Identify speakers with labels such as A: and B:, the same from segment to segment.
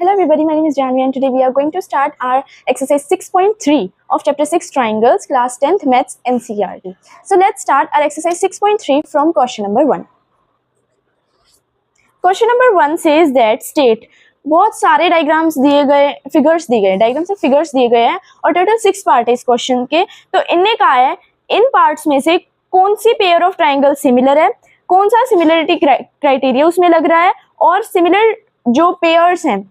A: Hello everybody, my name is Janvi and today we are going to start our exercise 6.3 of chapter 6 triangles, class 10th maths NCERT. So let's start our exercise 6.3 from question number 1. Question number 1 says that state बहुत सारे diagrams दिए गए, figures दिए गए, diagrams से figures दिए गए हैं और टोटल 6 पार्ट है इस क्वेश्चन के. तो इनने कहा है इन पार्ट्स में से कौन सी पेयर ऑफ ट्राइंगल सिमिलर है, कौन सा सिमिलरिटी क्राइटेरिया उसमें लग रहा है और सिमिलर जो पेयर्स हैं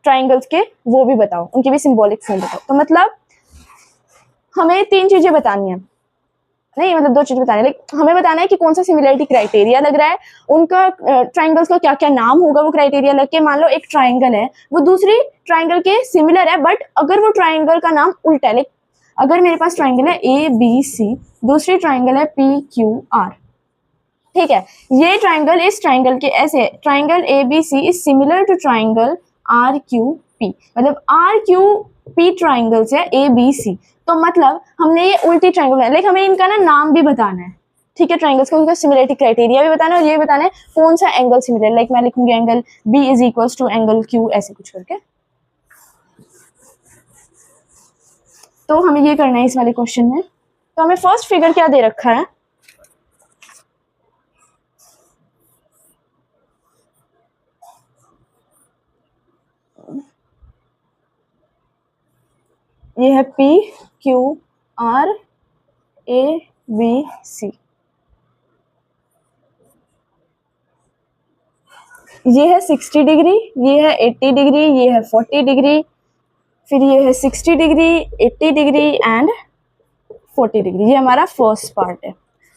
A: ट्राइंगल्स के वो भी बताओ, उनकी भी सिंबॉलिक फॉर्म बताओ. तो मतलब हमें 3 चीजें बतानी है, नहीं मतलब 2 चीजें बतानी है. लाइक हमें बताना है कि कौन सा सिमिलरिटी क्राइटेरिया लग रहा है, उनका ट्राइंगल्स का क्या क्या नाम होगा वो क्राइटेरिया लग के. मान लो एक ट्राइंगल है वो दूसरी ट्राइंगल के सिमिलर है, बट अगर वो ट्राइंगल का नाम उल्टा है, लाइक अगर मेरे पास ट्राइंगल है ABC, दूसरी ट्राइंगल है PQR, ठीक है, ये ट्राइंगल इस ट्राइंगल के ऐसे triangle ABC is similar to triangle RQP, मतलब RQP ट्राइंगल्स है ABC. तो मतलब हमने ये उल्टी ट्राइंगल बनाया, लाइक हमें इनका ना नाम भी बताना है, ठीक है, ट्राइंगल्स का उनका सिमिलरिटी क्राइटेरिया भी बताना है और ये भी बताना है कौन सा एंगल सिमिलर. लाइक मैं लिखूंगी angle B is equals to angle Q, ऐसे कुछ करके. तो हमें ये करना है इस वाले क्वेश्चन में. तो हमें फर्स्ट फिगर क्या दे रखा है, ये है PQR ABC, ये है 60 डिग्री, ये है 80 डिग्री, ये है 40 डिग्री, फिर ये है 60 डिग्री, 80 डिग्री एंड 40 डिग्री. ये हमारा फर्स्ट पार्ट है,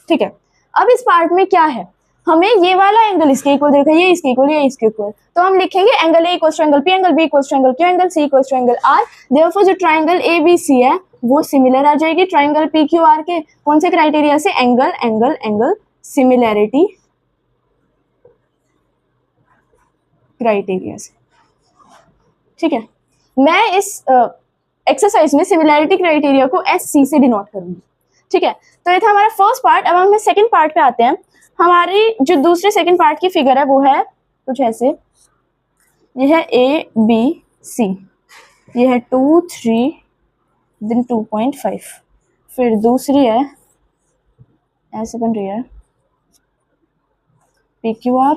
A: ठीक है. अब इस पार्ट में क्या है, हमें ये वाला एंगल इसके इक्वल देखा, ये इसके इक्वल, ये इसके इक्वल. तो हम लिखेंगे angle A equals to angle P, angle B equals to angle Q, angle C equals to angle R. Therefore जो ट्राइंगल ABC है वो सिमिलर आ जाएगी ट्राइंगल PQR के. कौन से क्राइटेरिया से, angle angle angle similarity criteria से, ठीक है. मैं इस एक्सरसाइज में सिमिलैरिटी क्राइटेरिया को SC से डिनोट करूंगी, ठीक है. तो ये था हमारा फर्स्ट पार्ट. अब हम सेकंड पार्ट पे आते हैं. हमारी जो दूसरे सेकंड पार्ट की फिगर है वो है कुछ ऐसे, ये है ABC, ये है 2 3 देन 2.5, फिर दूसरी है ऐसे बन रही है PQR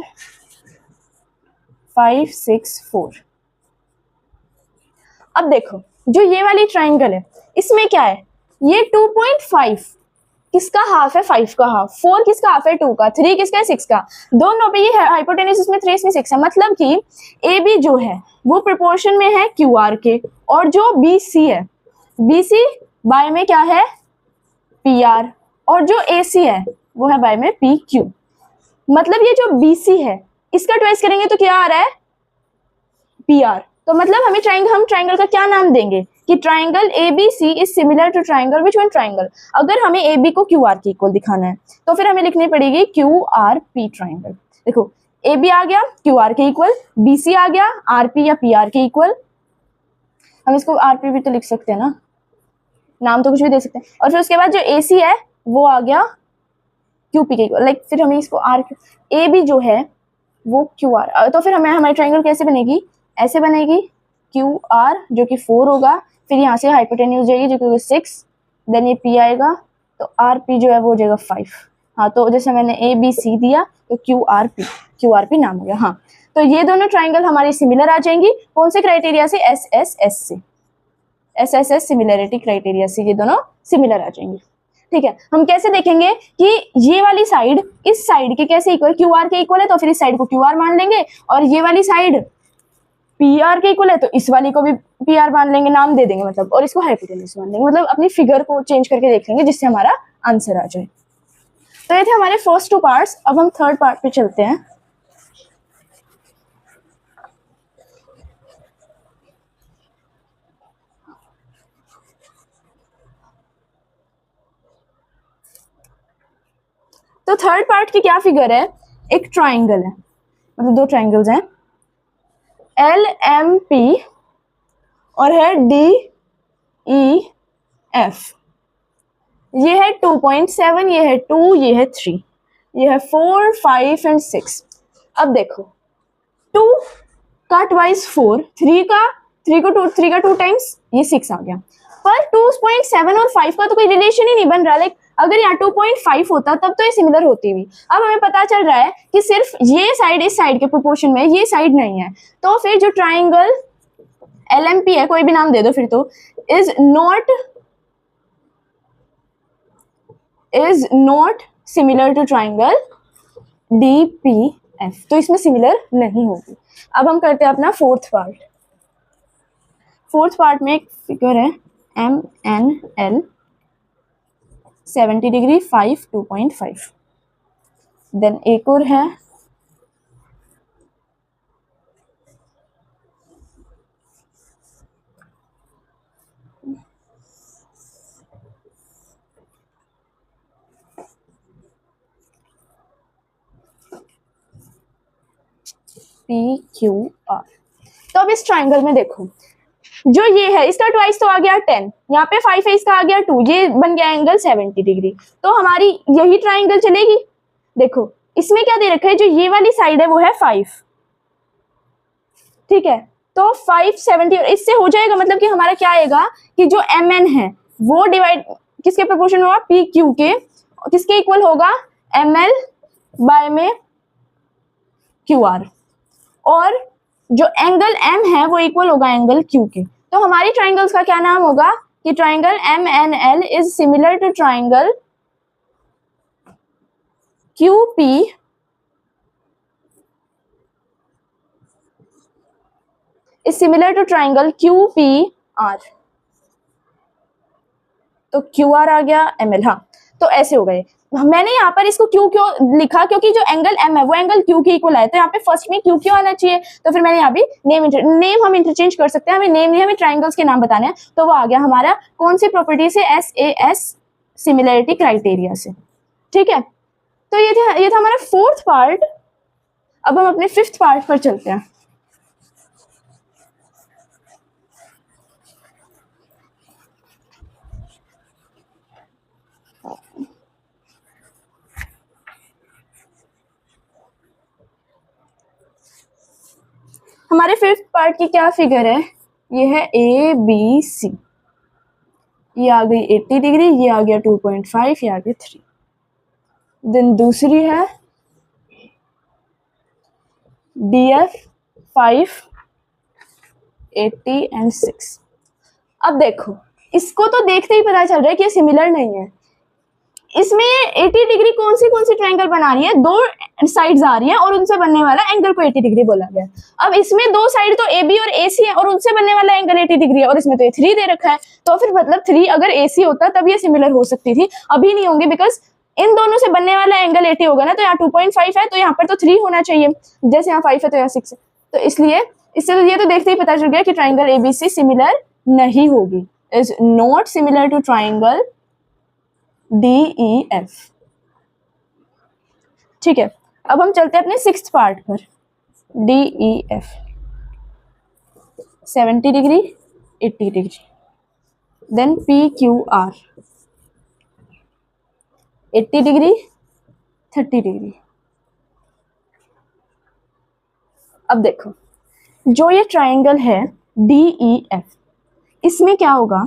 A: 5 6 4. अब देखो जो ये वाली ट्राइंगल है इसमें क्या है, ये 2.5 किसका हाफ है, 5 का हाफ, 4 किसका हाफ है, 2 का, 3 किसका है, 6 का. दोनों पे ये हाइपोटेन्यूज इसमें 3 इसमें 6 है, मतलब कि AB जो है वो प्रोपोर्शन में है QR के, और जो BC है BC बाय में क्या है PR, और जो AC है वो है बाय में PQ. मतलब ये जो BC है इसका ट्वाइस करेंगे तो क्या आ रहा है PR. तो मतलब हम ट्राइंगल का क्या नाम देंगे कि triangle ABC is similar to triangle which one triangle. अगर हमें AB को QR के इक्वल दिखाना है तो फिर हमें लिखनी पड़ेगी QRP ट्राइंगल. देखो AB आ गया QR के इक्वल, BC आ गया RP या PR के इक्वल. हम इसको RP भी तो लिख सकते हैं ना, नाम तो कुछ भी दे सकते हैं. और फिर उसके बाद जो AC है वो आ गया QP के इक्वल. लाइक फिर हमें इसको AB जो है वो QR, तो फिर हमें हमारी ट्राइंगल कैसे बनेगी, ऐसे बनेगी QR जो कि 4 होगा, फिर यहाँ से हाइपोटेन्यूज जाएगी जो कि 6, देन ये P आएगा तो RP जो है वो हो जाएगा 5. हाँ तो जैसे मैंने ABC दिया तो QRP नाम हो गया. हाँ तो ये दोनों ट्राइंगल हमारी सिमिलर आ जाएंगी. कौन से क्राइटेरिया से, SSS से, SSS सिमिलरिटी क्राइटेरिया से ये दोनों सिमिलर आ जाएंगे, ठीक है. हम कैसे देखेंगे कि ये वाली साइड इस साइड के कैसे इक्वल, QR के इक्वल है तो फिर इस साइड को QR मान लेंगे, और ये वाली साइड PR के इक्वल है तो इस वाली को भी PR मान लेंगे, नाम दे देंगे मतलब, और इसको हाइपोटेन्यूज मान लेंगे. मतलब अपनी फिगर को चेंज करके देख लेंगे जिससे हमारा आंसर आ जाए. तो ये थे हमारे फर्स्ट 2 पार्ट्स. अब हम थर्ड पार्ट पे चलते हैं. तो थर्ड पार्ट की क्या फिगर है, एक ट्राइंगल है, मतलब 2 ट्राइंगल्स हैं LMP और है DEF. ये है 2.7, ये है 2, ये है 3, ये है 4 5 एंड 6. अब देखो 2 का ट्वाइस 4, 3 का 2 टाइम्स ये 6 आ गया। पर 2.7 और 5 का तो कोई रिलेशन ही नहीं बन रहा। लाइक अगर यहाँ 2.5 होता तब तो ये सिमिलर होती भी। अब हमें पता चल रहा है कि सिर्फ ये साइड इस साइड के प्रोपोर्शन में, ये साइड नहीं है। तो फिर जो ट्राइंगल LMP है, कोई भी नाम दे दो फिर तो, is not similar to triangle DPF। तो इसमें सिमिलर नहीं होगी। अब हम करते हैं अपना फोर्थ पार्ट। फोर्थ पार्ट में एक फिगर है MNL 70 डिग्री 5 2.5। देन एक और है PQR। तो अब इस ट्राइंगल में देखो, जो ये है इसका ट्वाइस तो आ गया 10, यहाँ पे 5 है, इसका आ गया 2, ये बन गया एंगल 70 डिग्री। तो हमारी यही ट्राइंगल चलेगी। देखो इसमें क्या दे रखा है, जो ये वाली साइड है वो है 5, ठीक है। तो 5 70 और इससे हो जाएगा, मतलब कि हमारा क्या आएगा कि जो MN है वो डिवाइड किसके प्रोपोर्शन होगा, PQ के। किसके इक्वल होगा, ML बाय में QR। और जो एंगल M है वो इक्वल होगा एंगल Q के। तो हमारी ट्राइंगल्स का क्या नाम होगा कि triangle MNL is similar to triangle QP is similar to triangle QPR। तो QR आ गया, ML, हाँ। तो ऐसे हो गए। मैंने यहाँ पर इसको Q क्यों लिखा, क्योंकि जो एंगल M है वो एंगल Q के इक्वल है। तो यहाँ पे फर्स्ट में Q क्यों आना चाहिए, तो फिर मैंने यहाँ भी नेम हम इंटरचेंज कर सकते हैं। हमें नेम नहीं, हमें ट्राइंगल्स के नाम बताने हैं। तो वो आ गया हमारा कौन सी प्रॉपर्टी से, SAS सिमिलरिटी क्राइटेरिया से, ठीक है। तो ये था हमारा फोर्थ पार्ट। अब हम अपने फिफ्थ पार्ट पर चलते हैं। हमारे फिफ्थ पार्ट की क्या फिगर है, ये है ABC। ये आ गई 80 डिग्री, ये आ गया 2.5, ये आ गया 3। देन दूसरी है DF 5 80 एंड 6। अब देखो इसको तो देखते ही पता चल रहा है कि ये सिमिलर नहीं है। इसमें 80 डिग्री कौन सी ट्रायंगल बना रही है, दो साइड्स आ रही हैं और उनसे बनने वाला एंगल को 80 डिग्री बोला गया। अब इसमें दो साइड तो AB और AC है और उनसे बनने वाला एंगल 80 डिग्री है और इसमें तो ये 3 दे रखा है। तो फिर मतलब 3 अगर AC होता तब ये सिमिलर हो सकती थी, अभी नहीं होंगी, बिकॉज इन दोनों से बनने वाला एंगल 80 होगा ना। तो यहाँ 2.5 है तो यहाँ पर तो 3 होना चाहिए, जैसे यहाँ 5 है तो यहाँ 6 है। तो इसलिए इससे तो ये तो देखते ही पता चल गया कि ट्राइंगल ABC सिमिलर नहीं होगी, is not similar to triangle DEF। ठीक है, अब हम चलते हैं अपने सिक्स्थ पार्ट पर। DEF 70 degree 80 degree, then PQR 80 degree 30 degree. अब देखो जो ये ट्राइंगल है DEF, इसमें क्या होगा,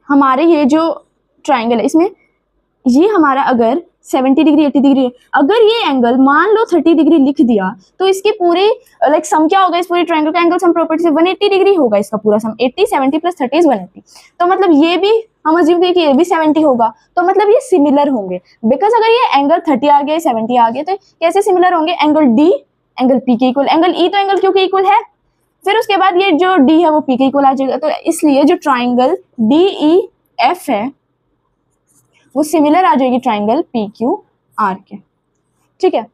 A: हमारे ये जो ट्राइंगल है इसमें ये हमारा अगर 70 डिग्री 80 डिग्री है, अगर ये एंगल मान लो 30 डिग्री लिख दिया तो इसके पूरे लाइक सम क्या होगा, इस पूरे ट्राइंगल का एंगल सम प्रॉपर्टी से 180 डिग्री होगा। इसका पूरा सम 80 70 प्लस 30 इज 180। तो मतलब ये भी हम अज्यूम करें कि ये भी 70 होगा, तो मतलब ये सिमिलर होंगे। बिकॉज अगर ये एंगल 30 आ गया 70 आ गया तो कैसे सिमिलर होंगे, एंगल D एंगल P के इक्वल, एंगल E तो एंगल Q के इक्वल है, फिर उसके बाद ये जो D है वो P के इक्वल आ जाएगा। तो इसलिए जो ट्राइंगल DEF है वो सिमिलर आ जाएगी ट्राइंगल PQR के। ठीक है,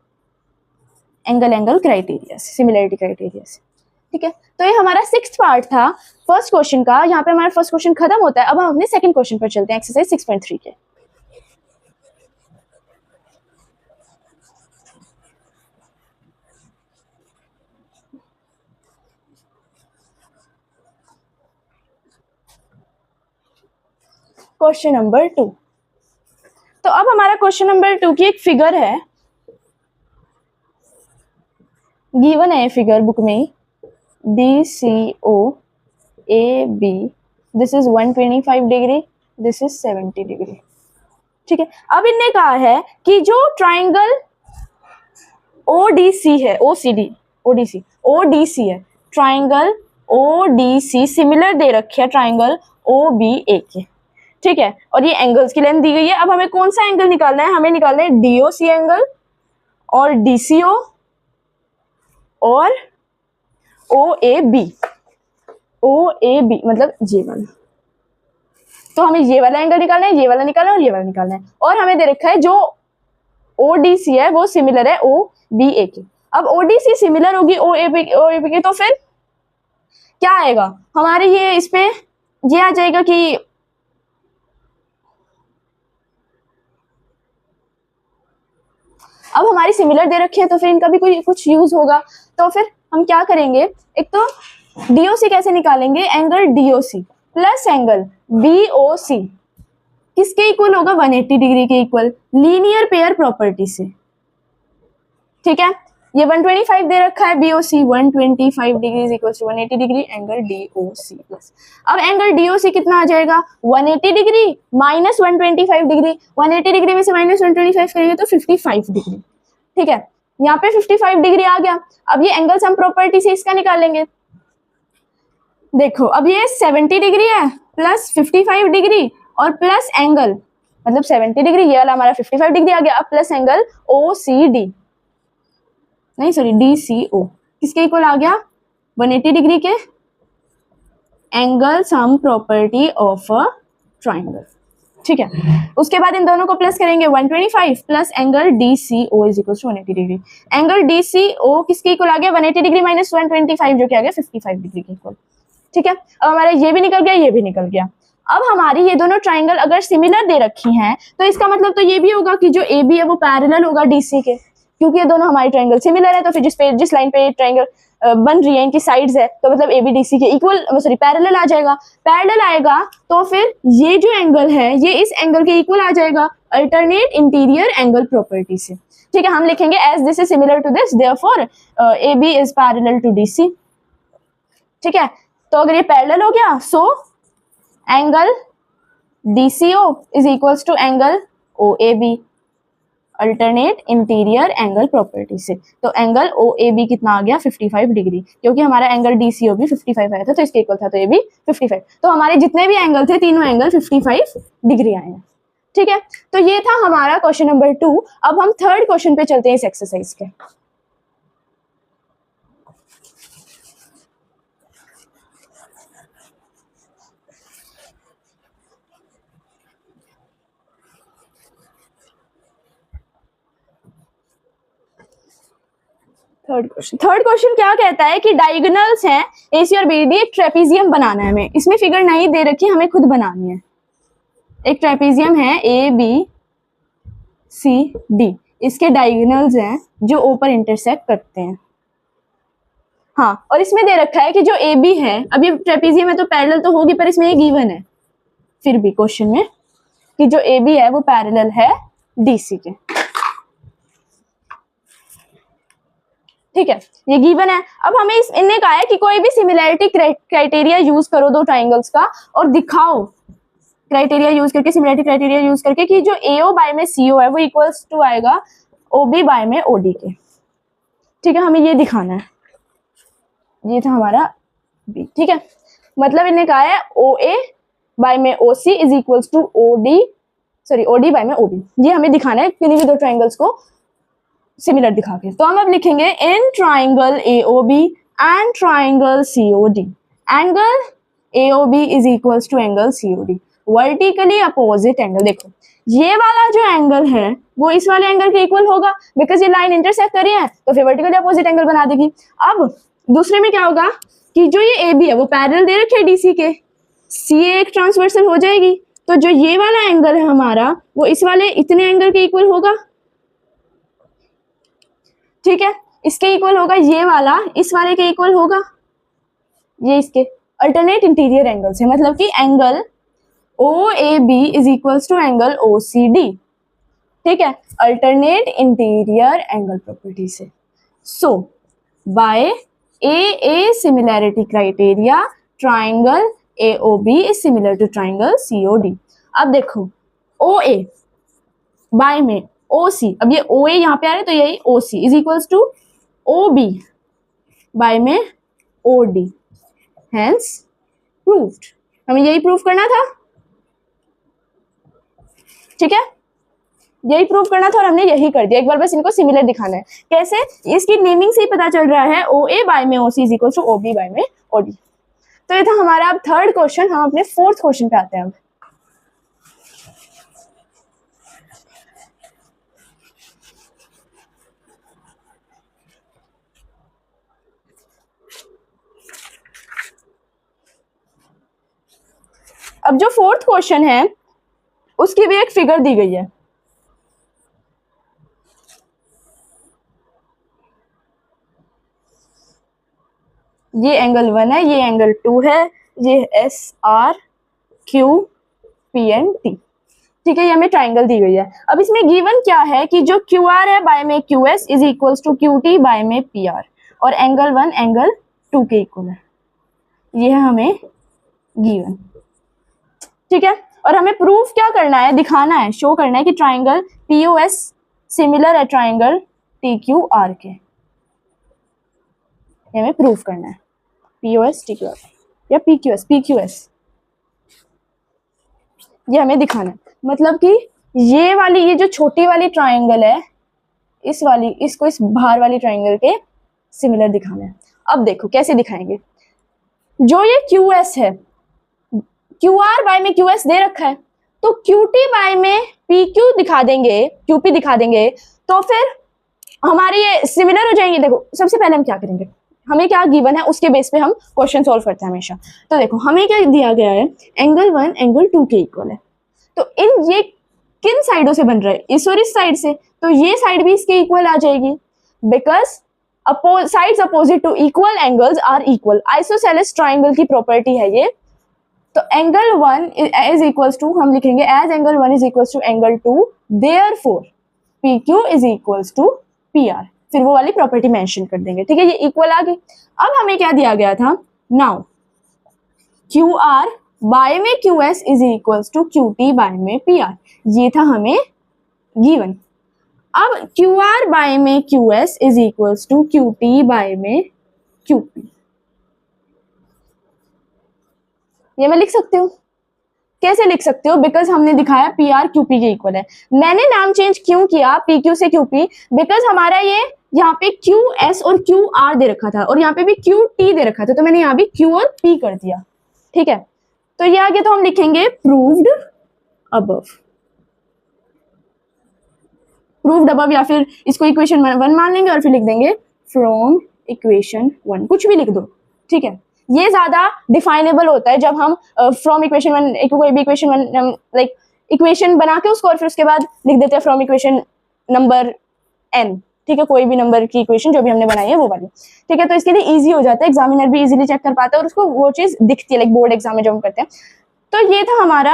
A: एंगल क्राइटेरिया से, सिमिलरिटी क्राइटेरिया से। ठीक है, तो ये हमारा सिक्स्थ पार्ट था फर्स्ट क्वेश्चन का। यहाँ पे हमारा फर्स्ट क्वेश्चन खत्म होता है। अब हम अपने सेकंड क्वेश्चन पर चलते हैं, एक्सरसाइज 6.3 के। Question number 2। तो अब हमारा क्वेश्चन नंबर 2 की एक फिगर है, गिवन है फिगर बुक में ही। DCO AB, this is 125 degree, this is 70 degree. ठीक है, अब इनने कहा है कि जो ट्राइंगल ODC है, ODC है, ट्राइंगल ODC सिमिलर दे रखे है ट्राइंगल OBA के। ठीक है, और ये एंगल्स की लेंथ दी गई है। अब हमें कौन सा एंगल निकालना है? हमें निकालना है DOC एंगल और DCO और OAB मतलब ये वाला। तो हमें ये वाला एंगल निकालना है, ये वाला निकालना है और ये वाला निकालना है। और हमें दे रखा है जो ODC है वो सिमिलर है OBA के। अब ODC सिमिलर होगी OAB के, तो फिर क्या आएगा हमारे ये इस पे ये आ जाएगा कि अब हमारी सिमिलर दे रखी है तो फिर इनका भी कोई कुछ यूज होगा। तो फिर हम क्या करेंगे, एक तो DOC कैसे निकालेंगे, angle DOC plus angle BOC किसके इक्वल होगा, 180 डिग्री के इक्वल, लीनियर पेयर प्रॉपर्टी से। ठीक है, ये 125 दे रखा है BOC, 125 degree is equal to 180 degree angle DOC plus. अब एंगल DOC कितना आ जाएगा, 180 डिग्री माइनस 125 डिग्री, 180 डिग्री में से माइनस 125 करेंगे तो 55 डिग्री। ठीक है, यहाँ पे 55 डिग्री आ गया। अब ये एंगल सम प्रॉपर्टी से इसका निकालेंगे। देखो अब ये 70 डिग्री है प्लस 55 डिग्री और प्लस एंगल, मतलब 70 डिग्री, ये वाला हमारा 55 डिग्री आ गया। अब प्लस एंगल OCD, नहीं सॉरी DCO किसके इक्वल आ गया, 180 डिग्री के angle sum property of a triangle. ठीक है, उसके बाद इन दोनों को प्लस करेंगे, 125 plus angle DCO is equal to 180 degree. Angle DCO किसके इक्वल आ गया, 180 डिग्री माइनस 125 जो कि आ गया 55 डिग्री के इक्वल। ठीक है, अब हमारा ये भी निकल गया, ये भी निकल गया। अब हमारी ये दोनों ट्राइंगल अगर सिमिलर दे रखी हैं तो इसका मतलब तो ये भी होगा कि जो AB है वो पैरेलल होगा DC के, क्योंकि ये दोनों हमारी ट्राइंगल सिमिलर है। तो फिर जिस लाइन पे ट्राइंगल बन रही है इनकी साइड्स है, तो मतलब AB DC के इक्वल सॉरी पैरेलल आ जाएगा। पैरेलल आएगा तो फिर ये जो एंगल है ये इस एंगल के इक्वल आ जाएगा अल्टरनेट इंटीरियर एंगल प्रॉपर्टी से। ठीक है, हम लिखेंगे as this is similar to this therefore AB is parallel to DC। ठीक है, तो अगर ये पैरेलल हो गया so angle DCO is equals to angle OAB alternate interior angle property से। तो एंगल OAB कितना आ गया, 55 डिग्री, क्योंकि हमारा एंगल DCO भी 55 आया था तो इसके इक्वल था, तो ये भी 55। तो हमारे जितने भी एंगल थे तीनों एंगल 55 डिग्री आए हैं। ठीक है, तो ये था हमारा क्वेश्चन नंबर 2। अब हम थर्ड क्वेश्चन पे चलते हैं इस एक्सरसाइज के। थर्ड क्वेश्चन क्या कहता है कि डायगोनल्स हैं AC और BD, एक ट्रेपेजियम बनाना है हमें। इसमें फिगर नहीं दे रखी, हमें खुद बनानी है। एक ट्रेपेजियम है ABCD, इसके डायगोनल्स हैं जो O पर इंटरसेक्ट करते हैं। हाँ, और इसमें दे रखा है कि जो AB है, अब ये ट्रेपेजियम है तो पैरेलल तो होगी, पर इसमें ये गिवन है फिर भी क्वेश्चन में कि जो AB है वो पैरेलल है DC के। ठीक है, ये गिवन है। अब हमें इनने कहा है कि कोई भी सिमिलैरिटी क्राइटेरिया यूज करो दो ट्राइंगल्स का और दिखाओ क्राइटेरिया यूज करके, सिमिलैरिटी क्राइटेरिया यूज करके कि जो AO बाय में CO है वो इक्वल्स टू आएगा OB बाय में OD के। ठीक है, हमें ये दिखाना है। ये था हमारा B। ठीक है, मतलब इन्हें कहा है OA बाय में OC is equals to OD by में OB। ये हमें दिखाना है किन्हीं भी दो ट्राइंगल्स को सिमिलर दिखा के। तो हम अब लिखेंगे in triangle AOB and triangle COD, angle AOB is equals to angle COD, vertically opposite angle. देखो ये वाला जो एंगल है वो इस वाले एंगल के इक्वल होगा, बिकॉज ये लाइन इंटरसेक्ट कर रही है तो फिर वर्टिकली अपोजिट एंगल बना देगी। अब दूसरे में क्या होगा कि जो ये AB है वो पैरेलल दे रखे DC के, CA एक ट्रांसवर्सल हो जाएगी, तो जो ये वाला एंगल है हमारा वो इस वाले इतने एंगल के इक्वल होगा। ठीक है, इसके इक्वल होगा, ये वाला इस वाले के इक्वल होगा, ये इसके अल्टरनेट इंटीरियर एंगल से, मतलब कि angle OAB is equals to angle OCD। ठीक है, अल्टरनेट इंटीरियर एंगल प्रॉपर्टी से। So by AA similarity criteria, triangle AOB is similar to triangle COD. अब देखो OA बाय में OC, अब ये OA यहाँ पे आ रहा है तो यही OC is equals to OB by में OD, हेंस प्रूव्ड। हमें यही प्रूव करना था, ठीक है, यही प्रूव करना था और हमने यही कर दिया। एक बार बस इनको सिमिलर दिखाना है। कैसे? इसकी नेमिंग से ही पता चल रहा है OA बाय में OC is equal to OB by में OD। तो ये था हमारा अब थर्ड क्वेश्चन। हम अपने फोर्थ क्वेश्चन पे आते हैं। अब जो फोर्थ क्वेश्चन है उसकी भी एक फिगर दी गई है। ये एंगल 1 है, ये एंगल 2 है, ये SR Q P and T, ठीक है, ये हमें ट्राइंगल दी गई है। अब इसमें गिवन क्या है कि जो QR है बाय में QS is equals to QT by में PR और एंगल 1 एंगल 2 के इक्वल है। ये है हमें गिवन, ठीक है। और हमें प्रूफ क्या करना है, दिखाना है, शो करना है कि ट्राइंगल POS सिमिलर है ट्राइंगल TQR के। ये हमें प्रूफ करना है, POS TQR या PQS ये हमें दिखाना है। मतलब कि ये वाली, ये जो छोटी वाली ट्राइंगल है, इस वाली, इसको इस बाहर वाली ट्राइंगल के सिमिलर दिखाना है। अब देखो कैसे दिखाएंगे। जो ये QS है, QR बाय में QS दे रखा है, तो QT बाय में PQ दिखा देंगे, QP दिखा देंगे, तो फिर हमारे ये सिमिलर हो जाएंगे। देखो सबसे पहले हम क्या करेंगे, हमें क्या गिवन है उसके बेस पे हम क्वेश्चन सॉल्व करते हैं हमेशा। तो देखो हमें क्या दिया गया है, एंगल 1 एंगल 2 के इक्वल है, तो इन ये किन साइडों से बन रहा है, इस और इस साइड से, तो ये साइड भी इसके इक्वल आ जाएगी because sides opposite to equal angles are equal. Isosceles triangle की प्रॉपर्टी है ये। तो एंगल 1 इज इक्वल्स टू, हम लिखेंगे as angle 1 is equals to angle 2, therefore PQ is equals to PR, फिर वो वाली प्रॉपर्टी मेंशन कर देंगे, ठीक है, ये इक्वल आ गई। अब हमें क्या दिया गया था, नाउ QR बाय में QS is equals to QT by में PR, ये था हमें गिवन। अब QR बाय में QS is equals to QT by में QP, ये मैं लिख सकती हूँ। कैसे लिख सकते हो, बिकॉज हमने दिखाया PR QP के इक्वल है। मैंने नाम चेंज क्यों किया PQ से QP, बिकॉज हमारा ये यहाँ पे QS और QR दे रखा था और यहाँ पे भी QT दे रखा था, तो मैंने यहाँ भी Q और P कर दिया, ठीक है। तो ये आगे तो हम लिखेंगे प्रूव्ड अबव, प्रूव्ड अबव, या फिर इसको इक्वेशन 1 मान लेंगे और फिर लिख देंगे फ्रॉम इक्वेशन 1, कुछ भी लिख दो, ठीक है। ये ज्यादा डिफाइनेबल होता है जब हम फ्रॉम इक्वेशन 1, कोई भी इक्वेशन 1 लाइक इक्वेशन बना के उसको और फिर उसके बाद लिख देते हैं फ्रॉम इक्वेशन नंबर n, ठीक है, कोई भी नंबर की इक्वेशन जो भी हमने बनाई है वो वाली, ठीक है। तो इसके लिए इजी हो जाता है, एग्जामिनर भी इजीली चेक कर पाता है और उसको वो चीज दिखती है, लाइक बोर्ड एग्जाम में जब हम करते हैं। तो ये था हमारा,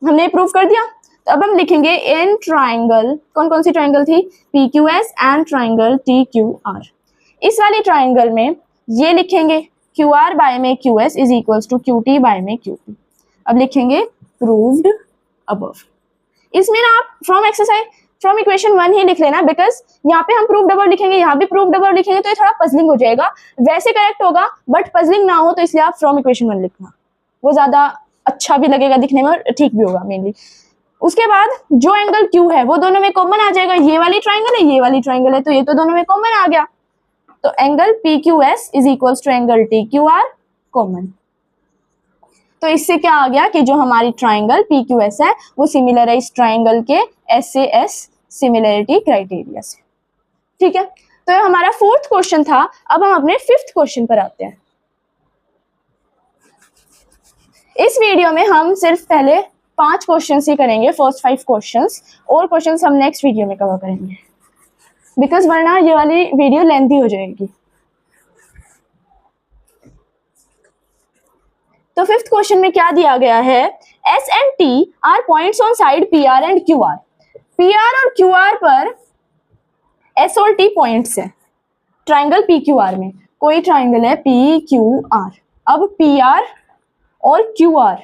A: हमने प्रूव कर दिया। तो अब हम लिखेंगे इन ट्राइंगल, कौन कौन सी ट्राइंगल थी, PQS एंड ट्राइंगल TQR। इस वाली ट्राइंगल में ये लिखेंगे QR बाय में QS is equals to QT by में QP। अब लिखेंगे प्रूव्ड अबव। इसमें ना आप फ्रॉम इक्वेशन 1 ही लिख लेना, बिकॉज यहाँ पे हम प्रूव्ड अबव लिखेंगे, यहाँ भी प्रूव्ड अबव लिखेंगे, तो ये थोड़ा पजलिंग हो जाएगा। वैसे करेक्ट होगा बट पजलिंग ना हो, तो इसलिए आप फ्रॉम इक्वेशन 1 लिखना, वो ज्यादा अच्छा भी लगेगा दिखने में और ठीक भी होगा मेनली। उसके बाद जो एंगल Q है वो दोनों में कॉमन आ जाएगा, ये वाली ट्राइंगल है, ये वाली ट्राइंगल है, तो ये तो दोनों में कॉमन आ गया। तो angle PQS is equals to angle TQR common. तो इससे क्या आ गया कि जो हमारी ट्राइंगल PQS है वो सिमिलर है इस ट्राइंगल के SAS सिमिलरिटी क्राइटेरिया से, ठीक है। तो ये हमारा फोर्थ क्वेश्चन था। अब हम अपने फिफ्थ क्वेश्चन पर आते हैं। इस वीडियो में हम सिर्फ पहले 5 क्वेश्चन ही करेंगे, फर्स्ट 5 क्वेश्चंस, और क्वेश्चंस हम नेक्स्ट वीडियो में कवर करेंगे, बिकॉज वरना ये वाली वीडियो लेंथी हो जाएगी। तो फिफ्थ क्वेश्चन में क्या दिया गया है, S and T are points on side PR and QR। PR और QR पर S और T पॉइंट्स है ट्राइंगल PQR में। कोई ट्राइंगल है पी क्यू आर, अब पी आर और क्यू आर,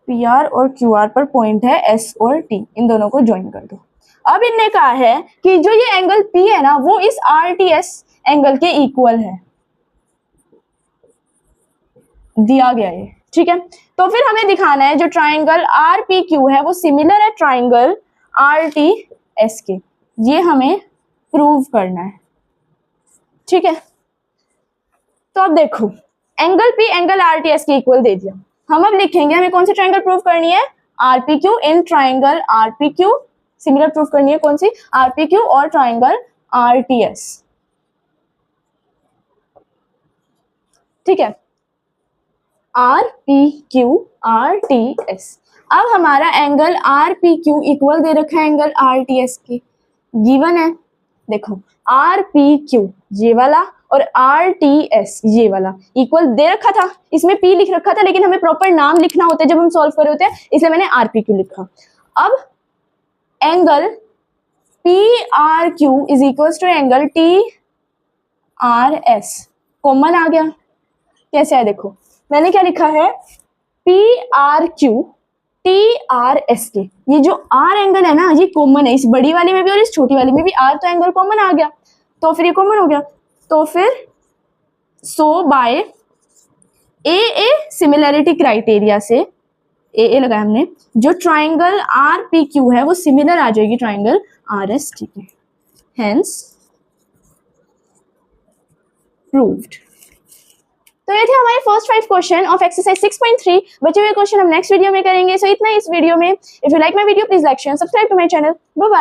A: पी आर और क्यू आर पर पॉइंट है एस और टी, इन दोनों को ज्वाइन कर दो। अब इनने कहा है कि जो ये एंगल पी है ना वो इस आर टी एस एंगल के इक्वल है, दिया गया है, ठीक है। तो फिर हमें दिखाना है जो ट्राइंगल आर पी क्यू है वो सिमिलर है ट्राइंगल आर टी एस के, ये हमें प्रूव करना है, ठीक है। तो अब देखो angle P angle R T S के इक्वल दे दिया, हम अब लिखेंगे हमें कौन सी ट्राइंगल प्रूव करनी है, R P Q in triangle R P Q, similar prove करनी है कौन सी, आर पी क्यू और ट्राइंगल आर टी एस, ठीक है, R P Q R T S. अब हमारा angle R P Q equal दे रखा है एंगल आर टी एस के, गिवन है, देखो आर पी क्यू ये वाला और आर टी एस ये वाला इक्वल दे रखा था, इसमें पी लिख रखा था लेकिन हमें प्रॉपर नाम लिखना होता है जब हम सॉल्व कर रहे होते हैं, इसलिए मैंने आर पी क्यू लिखा। अब angle P R Q is equal to angle T R S, common आ गया, कैसे है देखो मैंने क्या लिखा है, P R Q T R S के, ये जो आर एंगल है ना ये कॉमन है, इस बड़ी वाली में भी और इस छोटी वाली में भी आर, तो एंगल कॉमन आ गया, तो फिर ये कॉमन हो गया, तो फिर सो बाय ए सिमिलैरिटी क्राइटेरिया से ए लगाया हमने, जो ट्राइंगल आर पी क्यू है वो सिमिलर आ जाएगी ट्राइंगल आर एस टी के, हेंस प्रूव्ड। तो ये थे हमारे फर्स्ट 5 क्वेश्चन ऑफ एक्सरसाइज 6.3। बचे हुए क्वेश्चन हम नेक्स्ट वीडियो में करेंगे। सो इतना इस वीडियो में। If you like my video please like share subscribe to my channel. Bye bye.